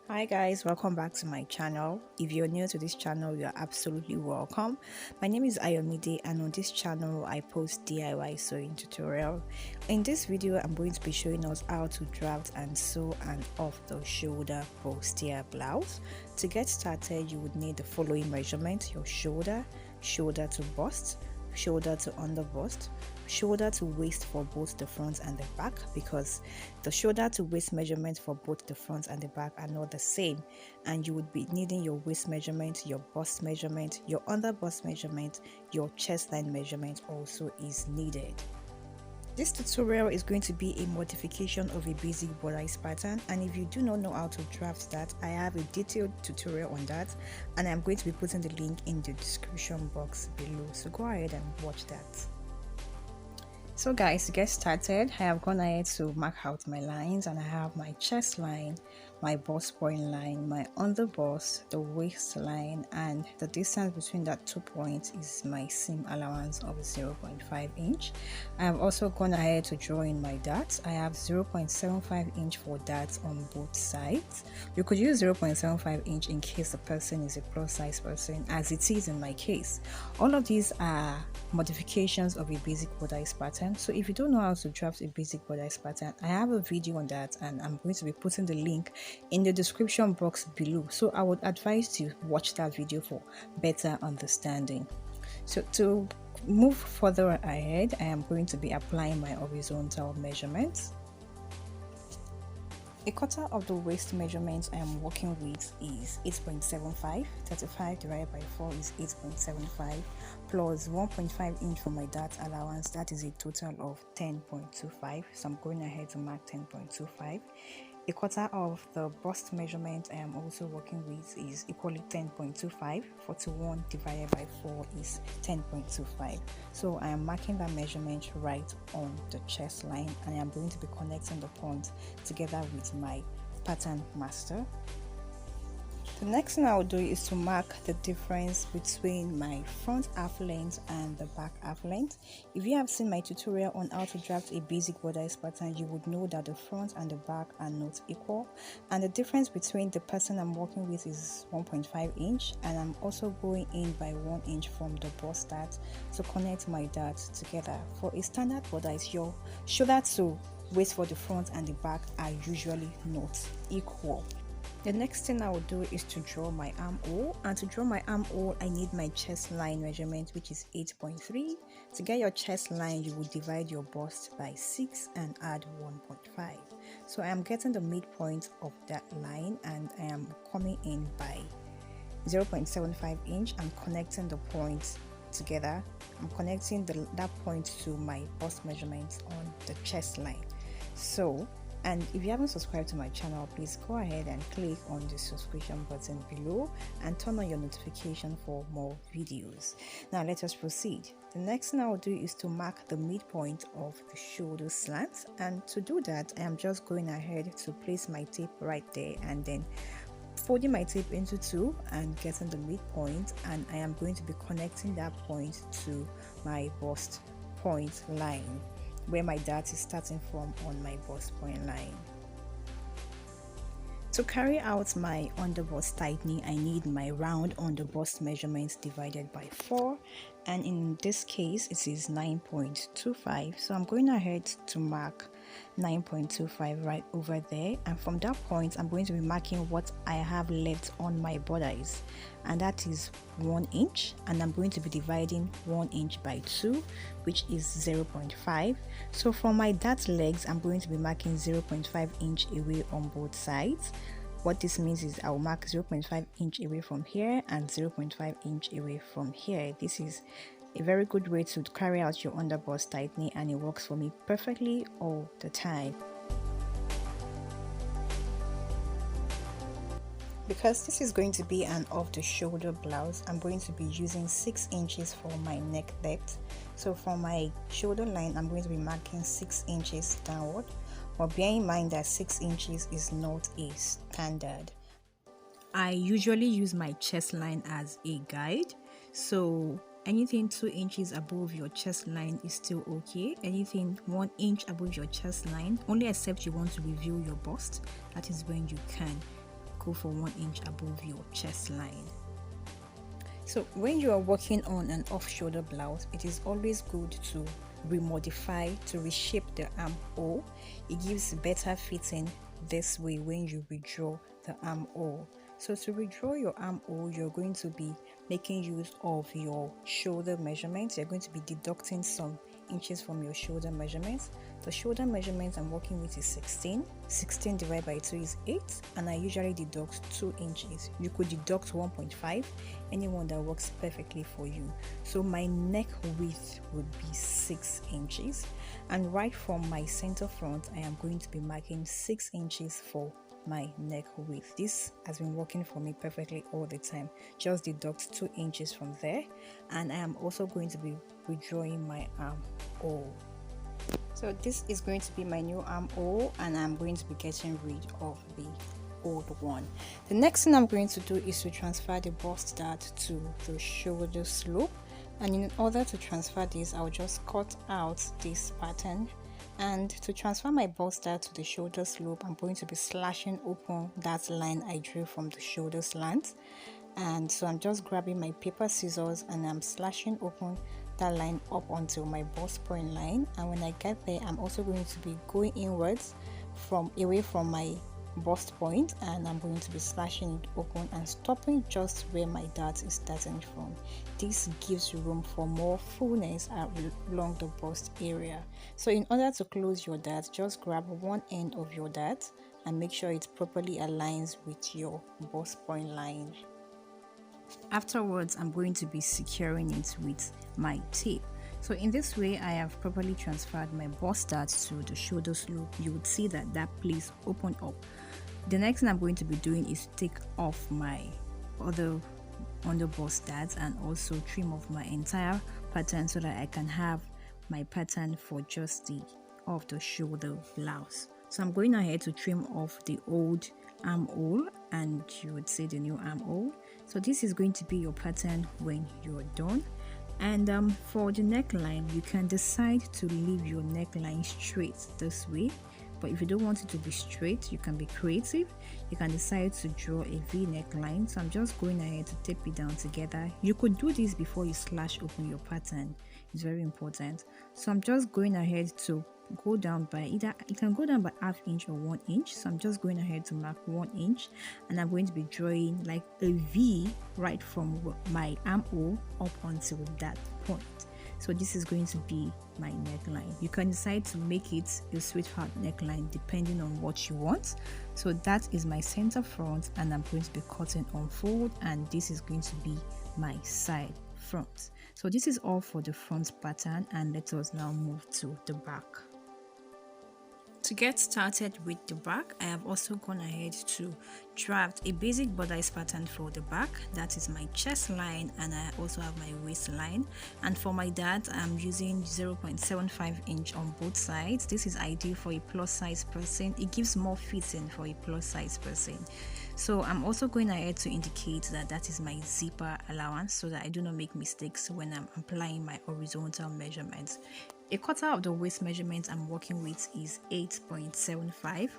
Hi guys, welcome back to my channel. If you're new to this channel, you're absolutely welcome. My name is Ayomide and on this channel I post DIY sewing tutorial. In this video I'm going to be showing us how to draft and sew an off the shoulder bustier blouse. To get started you would need the following measurements: your shoulder to bust, shoulder to under bust, shoulder to waist for both the front and the back, because the shoulder to waist measurement for both the front and the back are not the same, and you would be needing your waist measurement, your bust measurement, your under bust measurement, your chest line measurement also is needed. This tutorial is going to be a modification of a basic bodice pattern, and if you do not know how to draft that, I have a detailed tutorial on that and I'm going to be putting the link in the description box below, so go ahead and watch that. So guys, to get started, I have gone ahead to mark out my lines, and I have my chest line, my bust point line, my under bust, the waist line, and the distance between that 2 points is my seam allowance of 0.5 inch. I have also gone ahead to draw in my darts. I have 0.75 inch for darts on both sides. You could use 0.75 inch in case the person is a plus size person, as it is in my case. All of these are modifications of a basic bodice pattern. So if you don't know how to draft a basic bodice pattern, I have a video on that and I'm going to be putting the link in the description box below, so I would advise you watch that video for better understanding. So to move further ahead, I am going to be applying my horizontal measurements. A quarter of the waist measurement I am working with is 8.75. 35 divided by 4 is 8.75, plus 1.5 inch for my dart allowance. That is a total of 10.25. So I'm going ahead to mark 10.25. A quarter of the bust measurement I am also working with is equally 10.25. 41 divided by 4 is 10.25. So I am marking that measurement right on the chest line, and I am going to be connecting the point together with my pattern master. The next thing I will do is to mark the difference between my front half length and the back half length. If you have seen my tutorial on how to draft a basic bodice pattern, you would know that the front and the back are not equal, and the difference between the person I'm working with is 1.5 inch, and I'm also going in by 1 inch from the bust dart to connect my dart together. For a standard bodice, your shoulder to waist for the front and the back are usually not equal. The next thing I will do is to draw my armhole, and to draw my armhole I need my chest line measurement, which is 8.3. To get your chest line, you will divide your bust by 6 and add 1.5. So I am getting the midpoint of that line and I am coming in by 0.75 inch and connecting the points together. I'm connecting that point to my bust measurements on the chest line. And if you haven't subscribed to my channel, please go ahead and click on the subscription button below and turn on your notification for more videos. Now let us proceed. The next thing I will do is to mark the midpoint of the shoulder slant, and to do that I am just going ahead to place my tape right there and then folding my tape into 2 and getting the midpoint, and I am going to be connecting that point to my bust point line, where my dart is starting from on my bust point line. To carry out my underbust tightening, I need my round underbust measurements divided by 4, and in this case it is 9.25. So I'm going ahead to mark 9.25 right over there, and from that point I'm going to be marking what I have left on my bodice, and that is 1 inch, and I'm going to be dividing 1 inch by 2, which is 0.5. So from my dart legs I'm going to be marking 0.5 inch away on both sides. What this means is I will mark 0.5 inch away from here and 0.5 inch away from here. This is a very good way to carry out your underbust tightening, and it works for me perfectly all the time. Because this is going to be an off the shoulder blouse, I'm going to be using 6 inches for my neck depth. So from my shoulder line I'm going to be marking 6 inches downward, but bear in mind that 6 inches is not a standard. I usually use my chest line as a guide, so anything 2 inches above your chest line is still okay. Anything 1 inch above your chest line, only except you want to reveal your bust, that is when you can go for 1 inch above your chest line. So when you are working on an off-shoulder blouse, it is always good to remodify, to reshape the armhole. It gives better fitting this way when you redraw the armhole. So to redraw your armhole, you're going to be making use of your shoulder measurements. You're going to be deducting some inches from your shoulder measurements. The shoulder measurements I'm working with is 16. 16 divided by 2 is 8, and I usually deduct 2 inches. You could deduct 1.5, anyone that works perfectly for you. So my neck width would be 6 inches, and right from my center front I am going to be marking 6 inches for my neck width. This has been working for me perfectly all the time. Just deduct 2 inches from there, and I am also going to be redrawing my armhole. So this is going to be my new armhole, and I'm going to be getting rid of the old one. The next thing I'm going to do is to transfer the bust dart to the shoulder slope, and in order to transfer this, I'll just cut out this pattern. And to transfer my bust dart to the shoulder slope, I'm going to be slashing open that line I drew from the shoulder slant. And so I'm just grabbing my paper scissors and I'm slashing open that line up until my bust point line. And when I get there, I'm also going to be going inwards away from my bust point, and I'm going to be slashing it open and stopping just where my dart is starting from. This gives room for more fullness along the bust area. So in order to close your dart, just grab one end of your dart and make sure it properly aligns with your bust point line. Afterwards, I'm going to be securing it with my tape. So in this way, I have properly transferred my bust dart to the shoulder slope. You would see that that place opened up. The next thing I'm going to be doing is take off my other under bust darts and also trim off my entire pattern so that I can have my pattern for just the shoulder blouse. So I'm going ahead to trim off the old armhole, and you would see the new armhole. So this is going to be your pattern when you're done. And for the neckline, you can decide to leave your neckline straight this way, but if you don't want it to be straight, you can be creative. You can decide to draw a V neckline. So I'm just going ahead to tape it down together. You could do this before you slash open your pattern. It's very important. So I'm just going ahead to go down by you can go down by ½ inch or 1 inch. So I'm just going ahead to mark 1 inch, and I'm going to be drawing like a V right from my armhole up until that point. So this is going to be my neckline. You can decide to make it a sweetheart neckline depending on what you want. So that is my center front, and I'm going to be cutting on fold, and this is going to be my side front. So this is all for the front pattern, and let us now move to the back. To get started with the back, I have also gone ahead to draft a basic bodice pattern for the back. That is my chest line, and I also have my waistline. And for my dart, I'm using 0.75 inch on both sides. This is ideal for a plus size person. It gives more fitting for a plus size person. So I'm also going ahead to indicate that that is my zipper allowance so that I do not make mistakes when I'm applying my horizontal measurements. A quarter of the waist measurement I'm working with is 8.75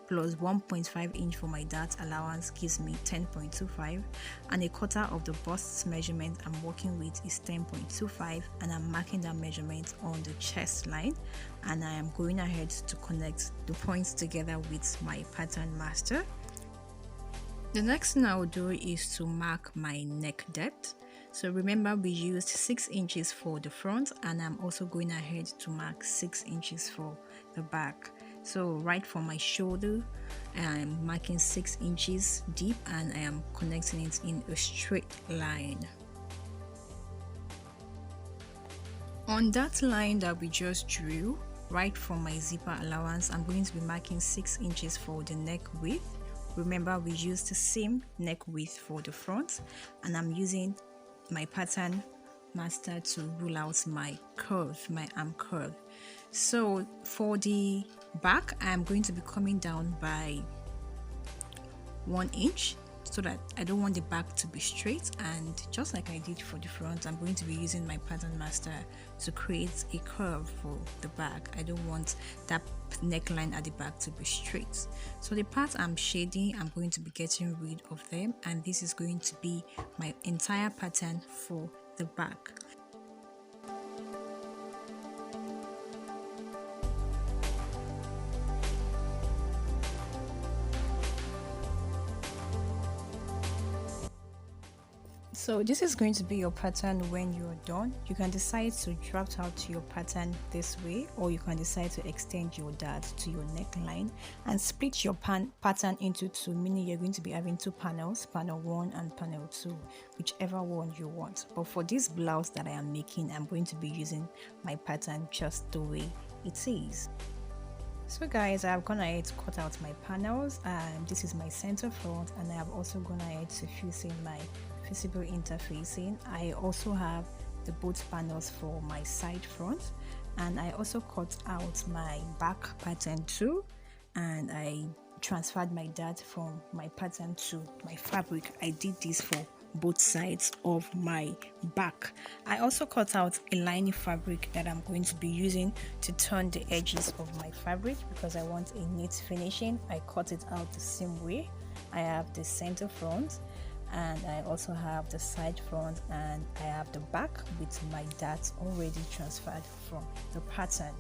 plus 1.5 inch for my dart allowance gives me 10.25, and a quarter of the bust measurement I'm working with is 10.25, and I'm marking that measurement on the chest line, and I am going ahead to connect the points together with my pattern master. The next thing I will do is to mark my neck depth. So remember, we used 6 inches for the front, and I'm also going ahead to mark 6 inches for the back. So right from my shoulder, I'm marking 6 inches deep, and I am connecting it in a straight line. On that line that we just drew, right from my zipper allowance, I'm going to be marking 6 inches for the neck width. Remember, we used the same neck width for the front, and I'm using my pattern master to rule out my curve, my arm curve. So for the back, I'm going to be coming down by 1 inch so that I don't want the back to be straight. And just like I did for the front, I'm going to be using my pattern master to create a curve for the back. I don't want that neckline at the back to be straight. So the parts I'm shading, I'm going to be getting rid of them, and this is going to be my entire pattern for the back. So this is going to be your pattern when you're done. You can decide to draft out your pattern this way, or you can decide to extend your dart to your neckline and split your pattern into two, meaning you're going to be having two panels, panel 1 and panel 2, whichever one you want. But for this blouse that I am making, I'm going to be using my pattern just the way it is. So guys, I've gone ahead to cut out my panels, and this is my center front, and I have also gone ahead to fuse in my visible interfacing. I also have the both panels for my side front, and I also cut out my back pattern too, and I transferred my dart from my pattern to my fabric. I did this for both sides of my back. I also cut out a lining fabric that I'm going to be using to turn the edges of my fabric because I want a neat finishing. I cut it out the same way. I have the center front, and I also have the side front, and I have the back with my darts already transferred from the pattern.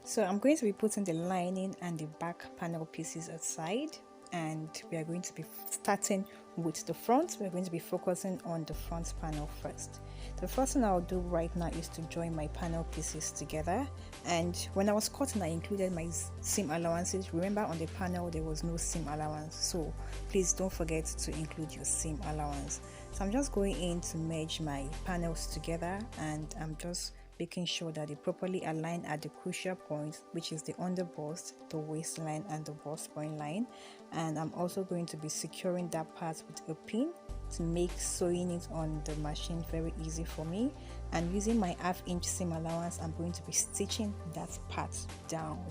So I'm going to be putting the lining and the back panel pieces aside, and we are going to be starting with the front. We're going to be focusing on the front panel first. The first thing I'll do right now is to join my panel pieces together, and when I was cutting I included my seam allowances. Remember, on the panel there was no seam allowance, so please don't forget to include your seam allowance. So I'm just going in to merge my panels together, and I'm just making sure that they properly align at the crucial point, which is the under bust, the waistline, and the bust point line. And I'm also going to be securing that part with a pin to make sewing it on the machine very easy for me. And using my 1/2 inch seam allowance, I'm going to be stitching that part down.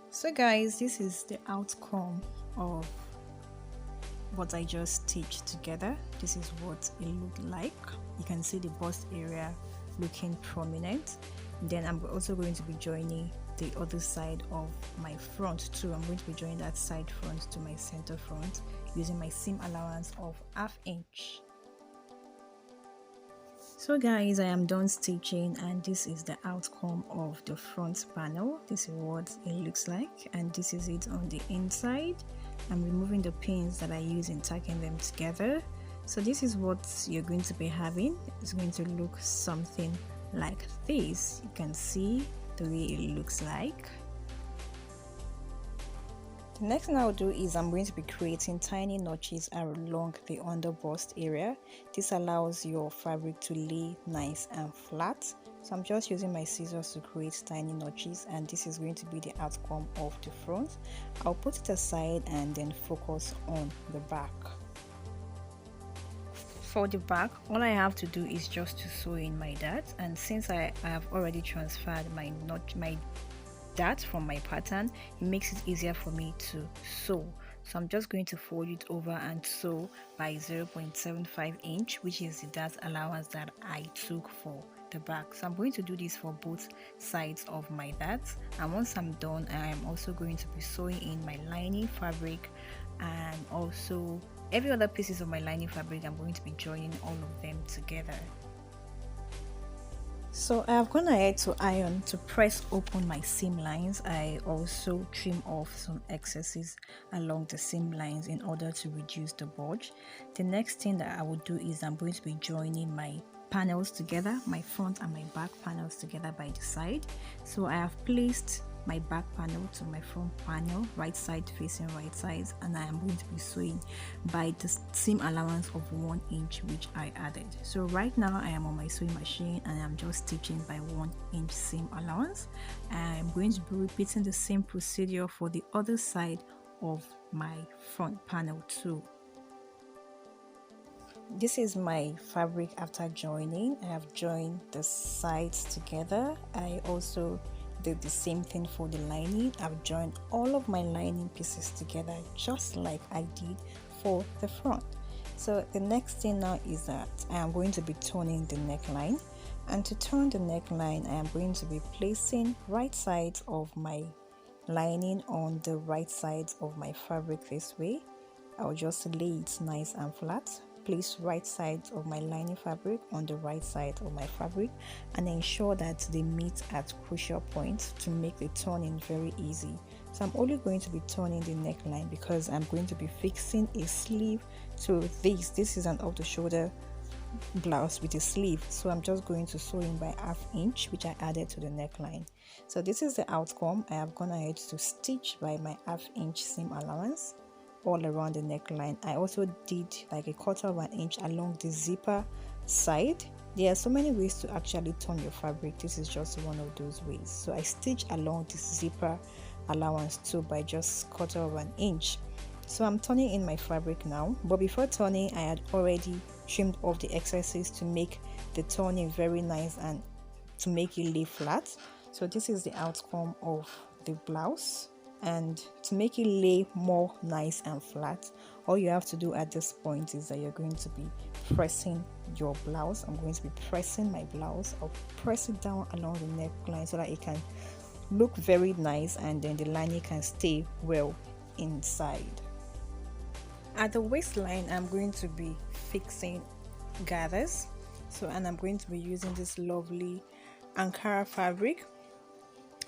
So guys, this is the outcome of what I just stitched together. This is what it looked like. You can see the bust area looking prominent. Then I'm also going to be joining the other side of my front too. I'm going to be joining that side front to my center front using my seam allowance of 1/2 inch. So guys, I am done stitching, and this is the outcome of the front panel. This is what it looks like, and this is it on the inside. I'm removing the pins that I use in tacking them together. So this is what you're going to be having. It's going to look something like this. You can see the way it looks like. The next thing I'll do is I'm going to be creating tiny notches along the under bust area. This allows your fabric to lay nice and flat. So I'm just using my scissors to create tiny notches, and this is going to be the outcome of the front. I'll put it aside and then focus on the back. For the back, all I have to do is just to sew in my dart, and since I have already transferred my dart from my pattern, it makes it easier for me to sew. So I'm just going to fold it over and sew by 0.75 inch, which is the dart allowance that I took for the back. So I'm going to do this for both sides of my dart, and once I'm done, I am also going to be sewing in my lining fabric, and also every other pieces of my lining fabric. I'm going to be joining all of them together. So I have gone ahead to iron to press open my seam lines. I also trim off some excesses along the seam lines in order to reduce the bulge. The next thing that I will do is I'm going to be joining my panels together, my front and my back panels together by the side. So I have placed my back panel to my front panel, right side facing right side, and I am going to be sewing by the seam allowance of 1 inch which I added. So right now I am on my sewing machine and I'm just stitching by 1 inch seam allowance. I'm going to be repeating the same procedure for the other side of my front panel too. This is my fabric after joining. I have joined the sides together. I also did the same thing for the lining. I've joined all of my lining pieces together just like I did for the front. So the next thing now is that I am going to be turning the neckline, and to turn the neckline I am going to be placing right sides of my lining on the right sides of my fabric this way. I'll just lay it nice and flat. Place right sides of my lining fabric on the right side of my fabric and ensure that they meet at crucial points to make the turning very easy. So I'm only going to be turning the neckline because I'm going to be fixing a sleeve to this. This is an off the shoulder blouse with a sleeve, so I'm just going to sew in by 1/2 inch which I added to the neckline. So this is the outcome. I have gone ahead to stitch by my 1/2 inch seam allowance all around the neckline. I also did like a 1/4 inch along the zipper side. There are so many ways to actually turn your fabric. This is just one of those ways. So I stitch along the zipper allowance too by just 1/4 inch. So I'm turning in my fabric now, but before turning I had already trimmed off the excesses to make the turning very nice and to make it lay flat. So this is the outcome of the blouse. And to make it lay more nice and flat, all you have to do at this point is that you're going to be pressing your blouse. I'm going to be pressing my blouse. I'll press it down along the neckline so that it can look very nice and then the lining can stay well inside. At the waistline I'm going to be fixing gathers. And I'm going to be using this lovely Ankara fabric.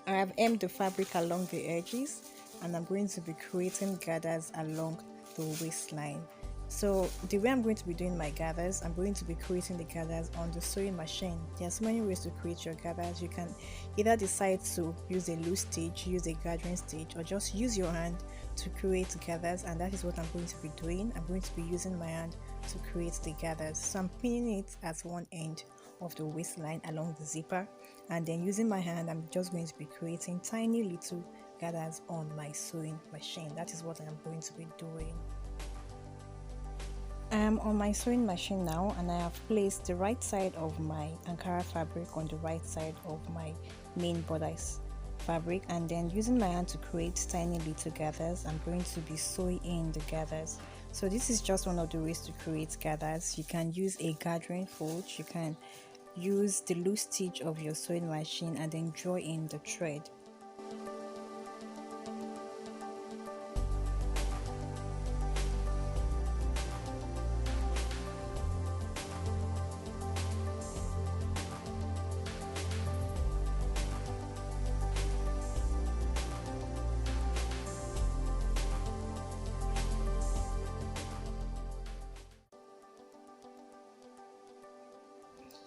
I have hemmed the fabric along the edges and I'm going to be creating gathers along the waistline. So the way I'm going to be doing my gathers, I'm going to be creating the gathers on the sewing machine. There are so many ways to create your gathers. You can either decide to use a loose stitch, use a gathering stitch, or just use your hand to create gathers, and that is what I'm going to be doing. I'm going to be using my hand to create the gathers. So I'm pinning it at one end of the waistline along the zipper, and then using my hand I'm just going to be creating tiny little gathers on my sewing machine. That is what I'm going to be doing. I am on my sewing machine now and I have placed the right side of my Ankara fabric on the right side of my main bodice fabric, and then using my hand to create tiny little gathers, I'm going to be sewing in the gathers. So this is just one of the ways to create gathers. You can use a gathering fold, you can use the loose stitch of your sewing machine and then draw in the thread.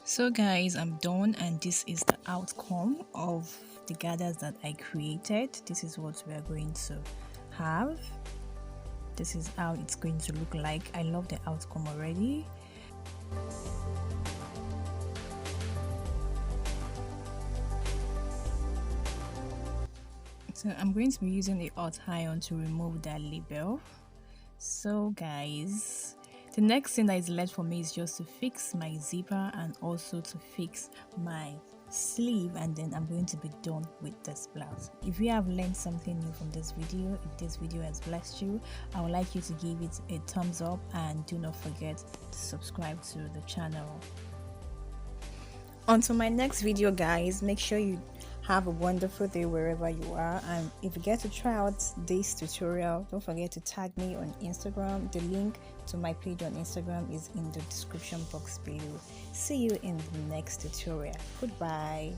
So guys, I'm done and this is the outcome of the gathers that I created. This is what we are going to have. This is how it's going to look like. I love the outcome already. So I'm going to be using the hot iron to remove that label. So guys, the next thing that is left for me is just to fix my zipper and also to fix my sleeve, and then I'm going to be done with this blouse. If you have learned something new from this video, if this video has blessed you, I would like you to give it a thumbs up and do not forget to subscribe to the channel. Until my next video guys, make sure you have a wonderful day wherever you are, and if you get to try out this tutorial, don't forget to tag me on Instagram. The link to my page on Instagram is in the description box below. See you in the next tutorial. Goodbye.